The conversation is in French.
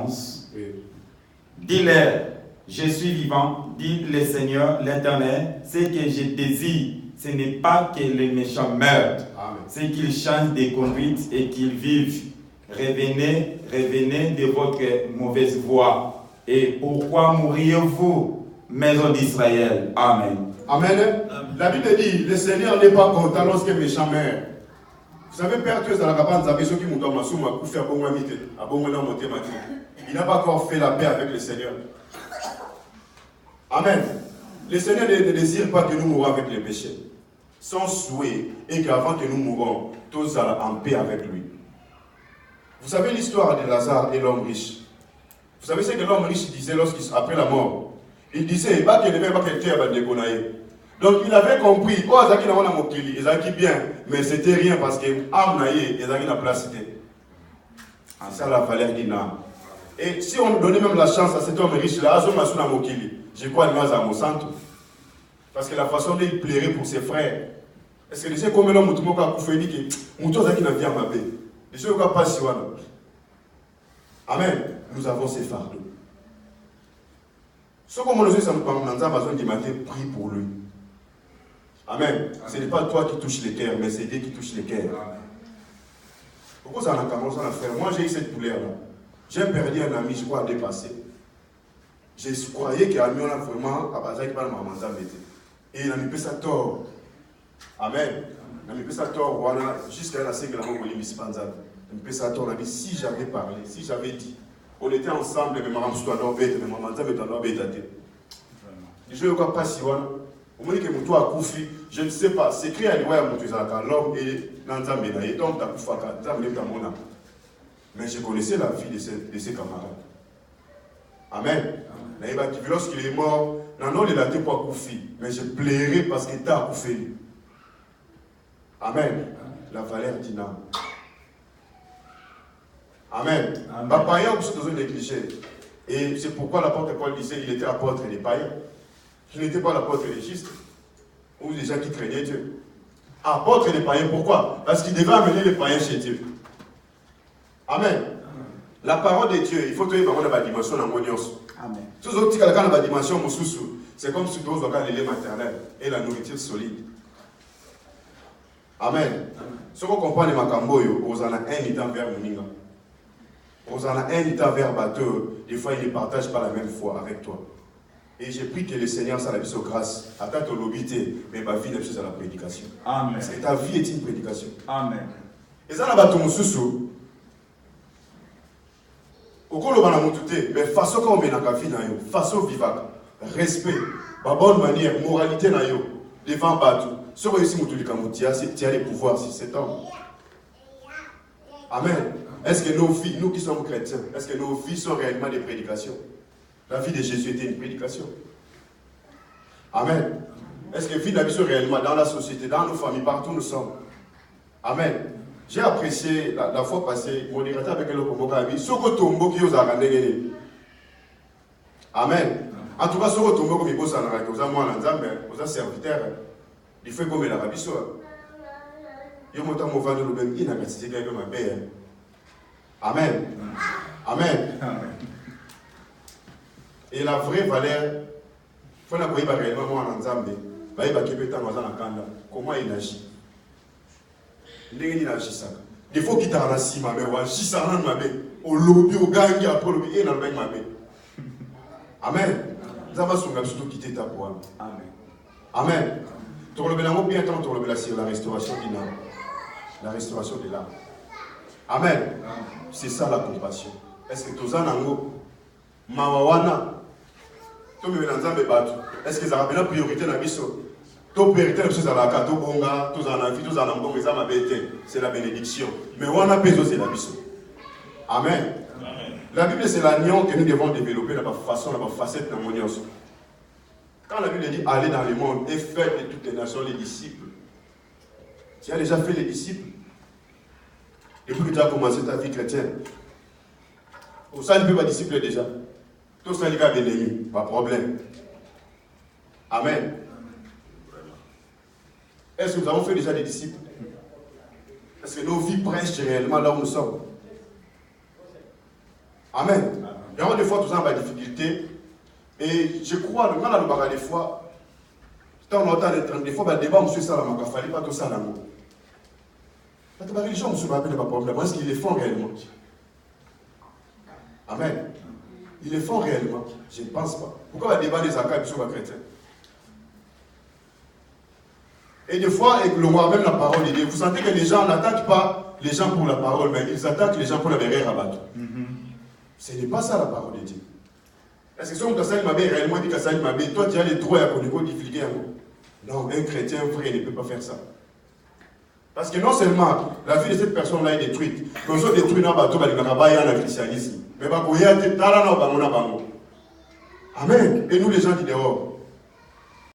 11. Oui. Dis-leur, je suis vivant, dit le Seigneur, l'Éternel, ce que je désire, ce n'est pas que les méchants meurent, c'est qu'ils changent de conduite et qu'ils vivent. Revenez de votre mauvaise voie. Et pourquoi mourriez-vous, maison d'Israël? Amen. Amen. La Bible dit, le Seigneur n'est pas content lorsque les méchants meurent. Vous savez, Père, tu es dans la cabane, vous avez ceux qui m'ont donné pour faire bon amitié, à bon moment monter ma vie. Il n'a pas encore fait la paix avec le Seigneur. Amen. Le Seigneur ne désire pas que nous mourions avec les péchés. Son souhait est qu'avant que nous mourons, tous allons en paix avec lui. Vous savez l'histoire de Lazare et l'homme riche. Vous savez ce que l'homme riche disait après la mort. Il disait, bah qu'il n'avait pas quelqu'un à dégonailler. Donc il avait compris, oh, Zaki n'a pas mokili, Zaki bien, mais c'était rien parce que Amnaye, Zaki n'a pas cité. C'est ça la valeur d'une âme. Et si on donnait même la chance à cet homme riche-là, Azoma Suna Mokili, je crois qu'il à Monsanto. Parce que la façon dont il plairait pour ses frères. Est-ce que les gens comme l'homme Moutomoka Koufeni qui Mouton Zaki n'a bien ma paix. Les gens ne pas si voilà. Amen. Nous avons ces fardeaux. Ce qu'on nous dit, ça nous parle dans un besoin de matin, prie pour lui. Amen. Ce n'est pas toi qui touches les cœurs, mais c'est Dieu qui touche les cœurs. Pourquoi ça n'a pas commencé à faire? Moi, j'ai eu cette douleur-là. J'ai perdu un ami, je crois, à dépasser. Je croyais qu'il a mis vraiment à base avec ma maman. Et il a mis ça tort. Amen. Il a mis ça tort, voilà, jusqu'à la cinquième année, il a mis ça tort. On a dit, si j'avais parlé, si j'avais dit, on était ensemble, mais maman, je dois en bête, mais maman, je dois en bête. Je ne vois pas si voilà. Au moment que Moutou a Koufi, je ne sais pas, c'est écrit à l'homme et Nanzambe, et donc tu as Koufaka, mais je connaissais la vie de ses camarades. Amen. Lorsqu'il est mort, non, il a été pour Koufi, mais je plairais parce qu'il t'a Koufi. Amen. La valeur d'une âme. Amen. Les païens aussi dans un négligé. Et c'est pourquoi l'apôtre Paul disait qu'il était apôtre des païens. Il n'était pas l'apôtre des justes. Ou des gens qui craignaient Dieu. Apôtre des païens, pourquoi? Parce qu'il devait amener les païens chez Dieu. Amen. La parole de Dieu, il faut que tu aies la dimension d'harmoniose. Amen. Tout ce qui est la dimension, c'est comme si tu as le lait maternel et la nourriture solide. Amen. Ce qu'on comprend de Makamboyo, on en a un étant vers Moninga. On en a un étant vers Bateau. Des fois, il ne partage pas la même foi avec toi. Et j'ai pris que le Seigneur s'en a mis grâce. Attends ton lobité, mais ma vie n'est pas à la prédication. Amen. Parce que ta vie est une prédication. Amen. Et ça, là-bas, ton sous. Au cours de la montée, mais façon comme on met dans la vie, façon vivante, respect, bonne manière, moralité, devant Bateau. Ce que ici, tu as les pouvoirs sur cet homme. Amen. Est-ce que nos vies, nous qui sommes chrétiens, est-ce que nos vies sont réellement des prédications? La vie de Jésus était une prédication. Amen. Est-ce que la vie de la vie sont réellement dans la société, dans nos familles, partout où nous sommes? Amen. J'ai apprécié la fois passée, mon directeur avec le Komokabi, ce que tombeau qui vous a rendu. Amen. En tout cas, ce que tombeau comme il bosse en Arabe, vous avez moi vous avez serviteur. Il faut comme l'Arabie soit. Il y a mon temps, mon ventre, le même, il n'a pas cité quelqu'un ma paix. Amen. Amen. Et la vraie valeur, il faut la voir réellement en Nzambe. Comment il agit? Il agit ça. Il faut qu'il t'en assis, ma mère, ou agit ça dans ma mère. Au lobby, au gang, au lobby, et dans le bain, ma mère. Amen. Nous avons surtout quitté ta poêle. Amen. Amen. Tu relèves la mot bien tant, tu relèves sur la restauration de l'âme. La restauration de l'âme. Amen. C'est ça la compassion. Est-ce que tu as un mot? Mawawana. Tu me dans un battu. Est-ce que ça a la priorité dans la mission? Tu priorité dans la carte, tu bonga, tu en as vie, tu en as bon, c'est la bénédiction. Mais on a besoin de la mission. Amen. La Bible, c'est l'agneau que nous devons développer de la façon, de la facette harmonieuse. Quand la Bible dit allez dans le monde et faites de toutes les nations les disciples, tu as déjà fait les disciples. Depuis que tu as commencé ta vie chrétienne, au sein de pas disciple déjà. Tout ça, les gars, bénémis, pas de problème. Amen. Est-ce que nous avons fait déjà des disciples? Est-ce que nos vies prêchent réellement là où nous sommes? Amen. Il y a des fois, tout ça, on a des difficultés. Et je crois, le mal à des fois, des fois, le débat, monsieur Salam, il ne fallait pas tout ça. Les gens, monsieur, pas problème. Est-ce qu'ils les font réellement? Amen. Ils le font réellement. Je ne pense pas. Pourquoi le débat des accords sur les chrétiens? Et des fois, et même la parole de Dieu, vous sentez que les gens n'attaquent pas les gens pour la parole, mais ils attaquent les gens pour la vérité rabattre. Ce n'est pas ça la parole de Dieu. Est-ce que si on m'a réellement dit que m'a toi tu as les droits à connaître difficulté? Non, un chrétien vrai ne peut pas faire ça. Parce que non seulement la vie de cette personne-là est détruite, mais ils sont détruits dans le bateau, dans le christianisme. Mais Amen. Et nous les gens qui dehors.